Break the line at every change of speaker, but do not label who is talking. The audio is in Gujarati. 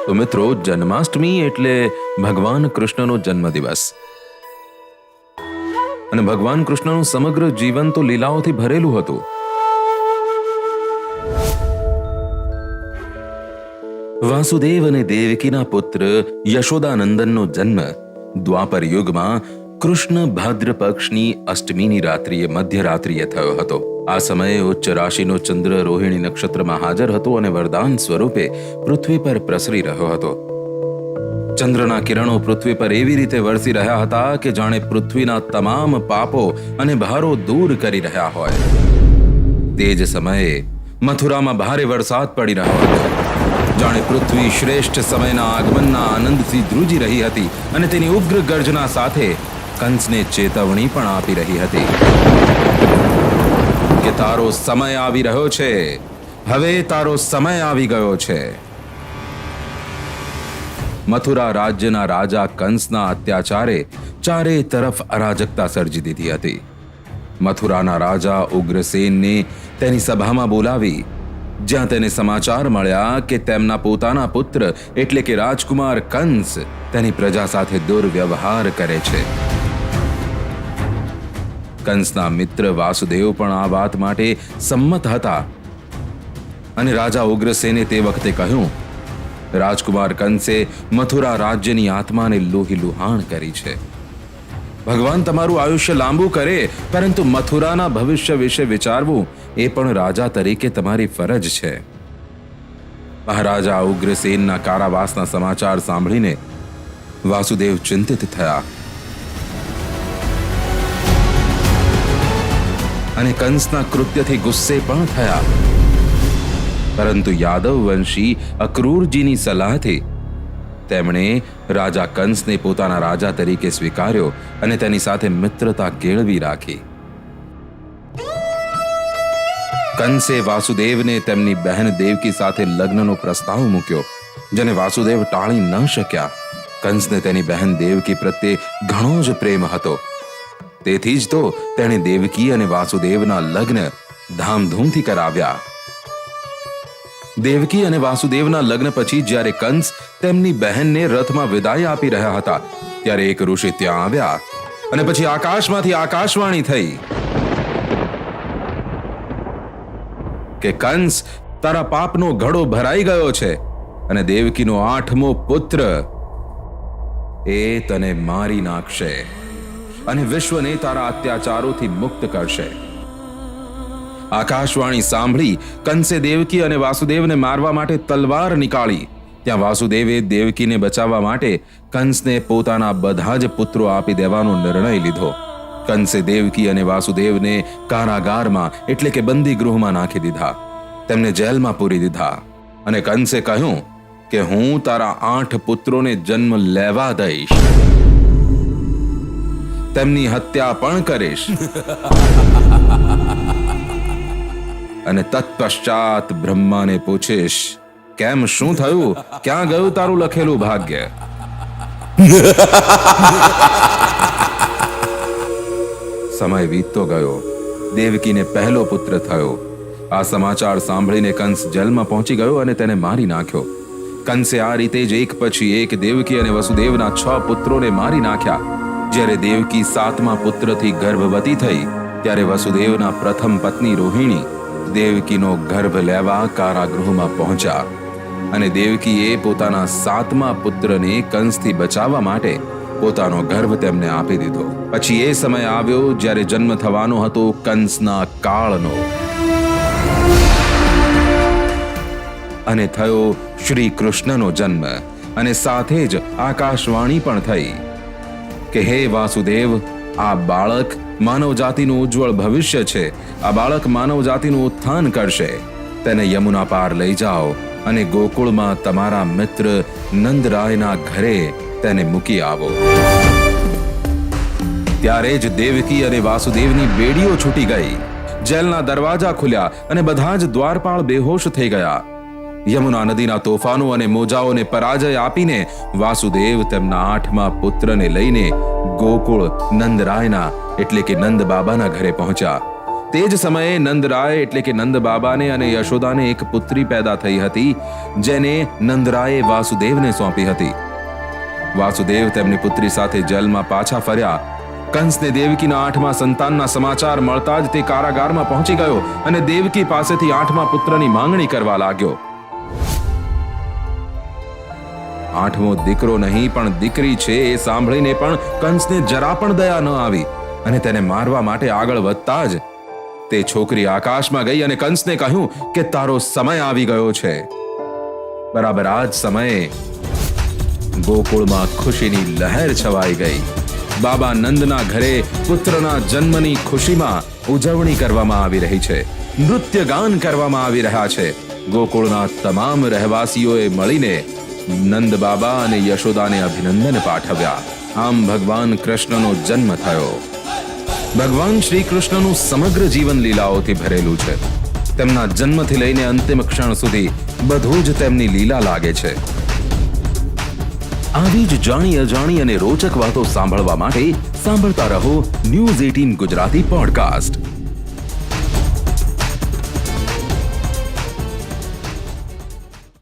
તો મિત્રો, જન્માષ્ટમી એટલે ભગવાન કૃષ્ણનો જન્મદિવસ. અને ભગવાન કૃષ્ણનું સમગ્ર જીવન તો લીલાઓથી ભરેલું હતું. વાસુદેવ અને દેવકીના પુત્ર યશોદાનંદનનો જન્મ દ્વાપર યુગમાં કૃષ્ણ ભાદ્ર પક્ષની અષ્ટમીની રાત્રિએ મધ્યરાત્રિએ થયો હતો. આ સમયે ઉચ્ચ રાશિનો ચંદ્ર રોહિણી નક્ષત્રમાં હાજર હતો અને વરદાન સ્વરૂપે પૃથ્વી પર પ્રસરી રહ્યો હતો. ચંદ્રના કિરણો પૃથ્વી પર એવી રીતે વરસી રહ્યા હતા કે જાણે પૃથ્વીના તમામ પાપો અને ભારો દૂર કરી રહ્યા હોય. તે જ સમયે મથુરામાં ભારે વરસાદ પડી રહ્યો હતો. જાણે પૃથ્વી શ્રેષ્ઠ સમયના આગમનના આનંદથી ધ્રુજી રહી હતી અને તેની ઉગ્ર ગર્જના સાથે કંસને ચેતવણી પણ આપી રહી હતી કે તારો સમય આવી રહ્યો છે, હવે તારો સમય આવી ગયો છે. મથુરા રાજ્યના રાજા કંસના અત્યાચારે ચારે તરફ અરાજકતા સર્જી દીધી હતી. મથુરાના રાજા ઉગ્રસેનને તેની સભામાં બોલાવી, જ્યાં તેને સમાચાર મળ્યા કે તેમના પોતાના પુત્ર એટલે કે રાજકુમાર કંસ તેની પ્રજા સાથે દુર્વ્યવહાર કરે છે. કંસના મિત્ર વાસુદેવ પણ આ વાત માટે સંમત હતા અને રાજા ઉગ્રસેને તે વખતે કહ્યું, રાજકુમાર કંસે મથુરા રાજ્યની આત્માને લોહીલુહાણ કરી છે. ભગવાન તમારું આયુષ્ય લાંબુ કરે, પરંતુ મથુરાના ભવિષ્ય વિશે વિચારવું એ પણ રાજા તરીકે તમારી ફરજ છે. મહારાજા ઉગ્રસેનના કારાવાસના સમાચાર સાંભળીને વાસુદેવ ચિંતિત થયા અને કંસના કૃત્યથી ગુસ્સે પણ થયા. પરંતુ યાદવ વંશી અક્રૂરજીની સલાહથી તેમણે રાજા કંસને પોતાના રાજા તરીકે સ્વીકાર્યો અને તેની સાથે મિત્રતા કેળવી રાખી. કંસે વાસુદેવને તેમની બહેન દેવકી સાથે લગ્નનો પ્રસ્તાવ મૂક્યો, જેને વાસુદેવ ટાળી ન શક્યા. કંસને તેની બહેન દેવકી પ્રત્યે ઘણો જ પ્રેમ હતો. તેથી જ તો તેણે દેવકી અને વાસુદેવના લગ્ન ધામધૂમથી કરાવ્યા. દેવકી અને વાસુદેવના લગ્ન પછી જ્યારે કંસ તેમની બહેનને રથમાં વિદાય આપી રહ્યા હતા, ત્યારે એક ઋષિ ત્યાં આવ્યા અને પછી આકાશમાંથી આકાશવાણી થઈ કે કંસ, તારા પાપનો ઘડો ભરાઈ ગયો છે અને દેવકીનો 8મો પુત્ર એ તને મારી નાખશે અને વિશ્વને તારા અત્યાચારોથી મુક્ત કરશે. આકાશવાણી સાંભળી કંસે દેવકી અને વાસુદેવને મારવા માટે તલવાર નીકાળી. ત્યાં વાસુદેવે દેવકીને બચાવવા માટે કંસને પોતાના બધા જ પુત્રો આપી દેવાનો નિર્ણય લીધો. કંસે દેવકી અને વાસુદેવને કારાગારમાં એટલે કે બંદી ગૃહમાં નાખી દીધા. તેમને જેલમાં પૂરી દીધા અને કંસે કહ્યું કે હું તારા 8 પુત્રોને જન્મ લેવા દઈશ, તેમની હત્યા પણ કરીશ અને તત્પશ્ચાત બ્રહ્માને પૂછીશ, કેમ, શું થયું, ક્યાં ગયું તારું લખેલું ભાગ્ય? સમય વીતતો ગયો. દેવકીને પહેલો પુત્ર થયો. આ સમાચાર સાંભળીને કંસ જેલમાં પહોંચી ગયો અને તેને મારી નાખ્યો. કંસે આ રીતે જ એક પછી એક દેવકી અને વસુદેવના 6 પુત્રોને મારી નાખ્યા. જ્યારે દેવકી 7મા પુત્રથી ગર્ભવતી થઈ, ત્યારે વસુદેવના પ્રથમ પત્ની રોહિણી દેવકીનો ગર્ભ લેવા કારાગૃહમાં પહોંચ્યા અને દેવકીએ પોતાના 7મા પુત્રને કંસથી બચાવવા માટે પોતાનો ગર્ભ તેમને આપી દીધો. પછી એ સમય આવ્યો જ્યારે જન્મ થવાનો હતો કંસના કાળનો અને થયો શ્રી કૃષ્ણનો જન્મ. અને સાથે જ આકાશવાણી પણ થઈ કે હે વાસુદેવ, આ બાળક માનવ જાતિનું ઉજ્જવળ ભવિષ્ય છે. આ બાળક માનવ જાતિનું ઉત્થાન કરશે. તેને યમુના પાર લઈ જાઓ અને ગોકુળમાં તમારા મિત્ર નંદરાયના ઘરે તેને મૂકી આવો. ત્યારે જ દેવકી અને વાસુદેવની બેડીઓ છૂટી ગઈ. જેલના દરવાજા ખુલ્યા અને બધા જ દ્વારપાળ બેહોશ થઈ ગયા. યમુના નદીના તોફાનો અને મોજાઓને પરાજય આપીને વાસુદેવ તેમના 8મા પુત્રને લઈને ગોકુળ નંદરાયના એટલે કે નંદ બાબાના ઘરે પહોંચ્યા. તે જ સમયે નંદરાય એટલે કે નંદ બાબાને અને યશોદાને એક પુત્રી પેદા થઈ હતી, જેને નંદરાયે વાસુદેવને સોંપી હતી. વાસુદેવ તેમની પુત્રી સાથે જેલમાં પાછા ફર્યા. કંસને દેવકીના 8મા સંતાનના સમાચાર મળતા જ તે કારાગારમાં પહોંચી ગયો અને દેવકી પાસેથી 8મા પુત્રની માંગણી કરવા લાગ્યો. 8મો દીકરો નહીં પણ દીકરી છે એ સાંભળીને પણ કંસને જરા પણ દયા ન આવી અને તેને મારવા માટે આગળ વધતા જ તે છોકરી આકાશમાં ગઈ અને કંસને કહ્યું કે તારો સમય આવી ગયો છે. બરાબર આ જ સમયે ગોકુળમાં ખુશીની લહેર છવાઈ ગઈ. બાબા નંદના ઘરે પુત્રના જન્મની ખુશીમાં ઉજવણી કરવામાં આવી રહી છે. નૃત્ય ગાન કરવામાં આવી રહ્યા છે. ગોકુળના તમામ રહેવાસીઓએ મળીને નંદ બાબા અને યશોદાને અભિનંદન પાઠવ્યા. આમ ભગવાન કૃષ્ણનો જન્મ થયો. ભગવાન શ્રી કૃષ્ણનું સમગ્ર જીવન લીલાઓથી ભરેલું છે. તેમના જન્મથી લઈને અંતિમ ક્ષણ સુધી બધું જ તેમની લીલા લાગે છે. આવી જ જાણી અજાણી અને રોચક વાતો સાંભળવા માટે સાંભળતા રહો ન્યૂઝ 18 ગુજરાતી પોડકાસ્ટ.